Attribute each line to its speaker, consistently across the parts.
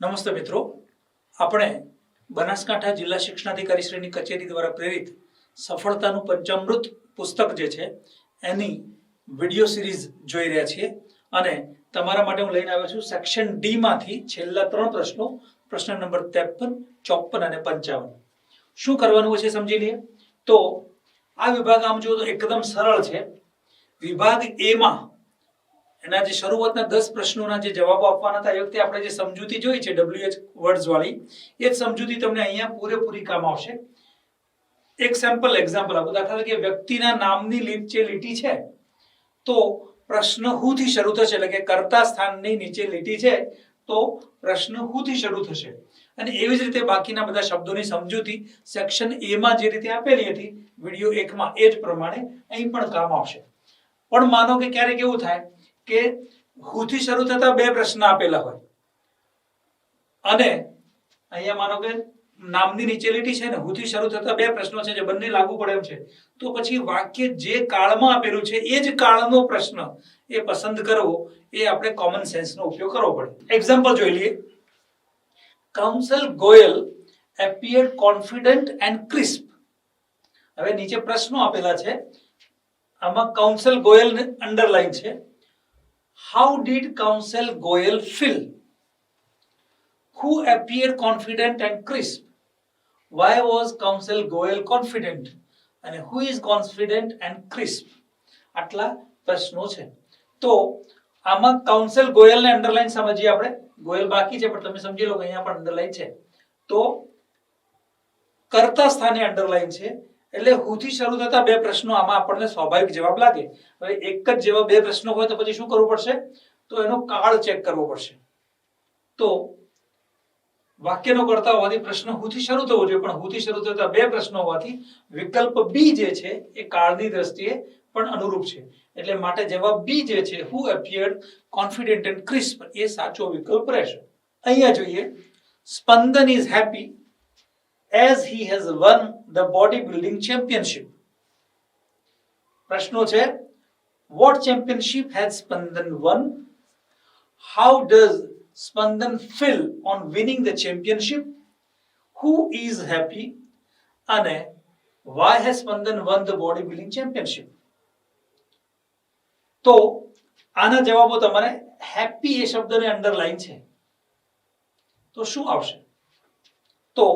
Speaker 1: નમસ્તે મિત્રો, આપણે બનાસકાંઠા જિલ્લા શિક્ષણાધિકારી શ્રીની કચેરી દ્વારા પ્રેરિત સફળતાનું પંચામૃત પુસ્તક જે છે એની વિડિયો સિરીઝ જોઈ રહ્યા છીએ અને તમારા માટે હું લઈને આવ્યો છું સેક્શન ડી માંથી છેલ્લા 3 પ્રશ્નો, પ્રશ્ન નંબર 53, 54 અને 55. શું કરવાનું છે સમજી લઈએ. તો આ વિભાગ આમ જો તો એકદમ સરળ છે. વિભાગ એ માં એના જે શરૂઆતના 10 પ્રશ્નોના જે જવાબો આપવાના હતા એ વખતે આપણે જે સમજૂતી જોઈ છે WH વર્ડ્સ વાળી, એ જ સમજૂતી તમને અહીંયા પૂરેપૂરી કામ આવશે. એક સેમ્પલ એક્ઝામ્પલ આપું. દાખલા તરીકે વ્યક્તિના નામની નીચે લીટી છે તો પ્રશ્ન હું થી શરૂ થશે, એટલે કે કર્તા સ્થાનની નીચે લીટી છે તો પ્રશ્ન હું થી શરૂ થશે. અને એવી જ રીતે બાકીના બધા શબ્દોની સમજૂતી સેક્શન એ માં જે રીતે આપેલી હતી વિડિયો 1 માં, એ જ પ્રમાણે અહીં પણ કામ આવશે. પણ માનો કે ક્યારેક એવું થાય કે હું થી શરૂ થતા 2 પ્રશ્ન આપેલા હોય અને અહીંયા માનો કે નામની નીચે લીટી છે ને હું થી શરૂ થતા 2 પ્રશ્નો છે જે બંને લાગુ પડે એમ છે, તો પછી વાક્ય જે કાળમાં આપેલું છે એ જ કાળનો પ્રશ્ન એ પસંદ કરવો, એ આપણે કોમન સેન્સનો ઉપયોગ કરવો પડે. એક્ઝામ્પલ જોઈ લઈએ. Council Goyal appeared confident and crisp. હવે નીચે પ્રશ્નો આપેલા છે, આમાં કાઉન્સિલ ગોયલ ને અંડરલાઈન છે. How did Counsel Goyal feel? Who appeared confident and crisp? Why was Counsel Goyal confident? And who is confident and crisp? આટલા પ્રશ્નો છે. તો આમાં કાઉન્સિલ ગોયલ ને અંડરલાઈન સમજીએ આપણે. ગોયલ બાકી છે પણ તમે સમજી લો કે અહીંયા પણ અંડરલાઈન છે. તો કર્તા સ્થાને અંડરલાઈન છે એટલે હું થી શરૂ થતા 2 પ્રશ્નો આમાં આપણને સ્વાભાવિક જવાબ લાગે. હવે એક જ જેવા 2 પ્રશ્નો હોય તો પછી શું કરવું પડશે? તો એનો કાળ ચેક કરવો પડશે. તો વાક્યનો કર્તા હોવાથી પ્રશ્ન હું થી શરૂ થવો જોઈએ, પણ હું થી શરૂ થતા 2 પ્રશ્નો હોવાથી વિકલ્પ બી જે છે એ કાળની દ્રષ્ટિએ પણ અનુરૂપ છે. એટલે માટે જવાબ બી જે છે who appeared confident and crisp એ સાચો વિકલ્પ રહેશે. અહીંયા જોઈએ, સ્પંદન is happy as he has won the bodybuilding championship. પ્રશ્નો છે, what championship has Spandan won? How does Spandan feel on winning the championship? Who is happy? અને why has Spandan won the bodybuilding championship? તો આના જવાબો તમારે happy એ શબ્દને underline છે તો શું આવશે? તો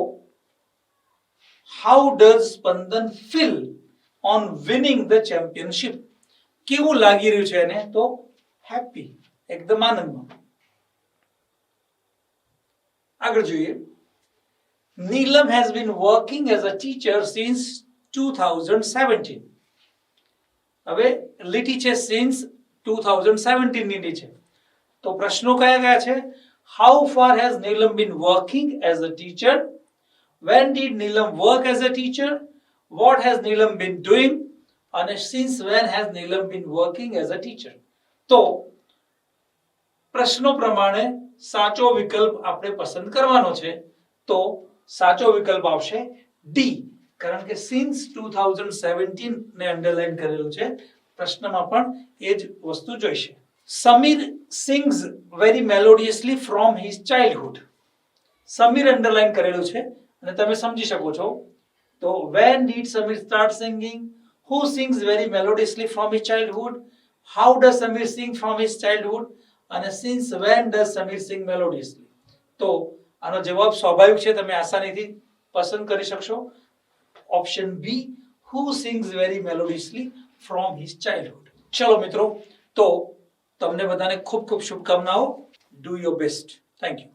Speaker 1: how does Spandan feel on winning the championship? કેવું લાગી રહ્યું છે એને? તો હેપી, એકદમ આનંદમાં. આગળ જોઈએ. Neelam has been working as a teacher since 2017. હવે લીટી છે since 2017 ની નીચે. તો પ્રશ્નો કયા છે? How far has Neelam been working as a teacher? When did Neelam work as a teacher? What has Neelam been doing? And since when has Neelam been working as a teacher? તો પ્રશ્નો પ્રમાણે સાચો વિકલ્પ આપણે પસંદ કરવાનો છે. તો સાચો વિકલ્પ આવશે ડી, કારણ કે since 2017 ને અંડરલાઈન કરેલું છે. પ્રશ્નમાં પણ એ જ વસ્તુ જોઈશે. Samir sings very melodiously from his childhood. Samir underline કરેલું છે અને તમે સમજી શકો છો. તો when did Samir start singing? Who sings very melodiously from his childhood? How does Samir sing from his childhood? And since when does Samir sing melodiously? તો આનો જવાબ સ્વાભાવિક છે, તમે આસાનીથી પસંદ કરી શકશો. Option B, who sings very melodiously from his childhood. ચલો મિત્રો, તો તમને બધાને ખૂબ ખૂબ શુભકામનાઓ. Do your best. Thank you.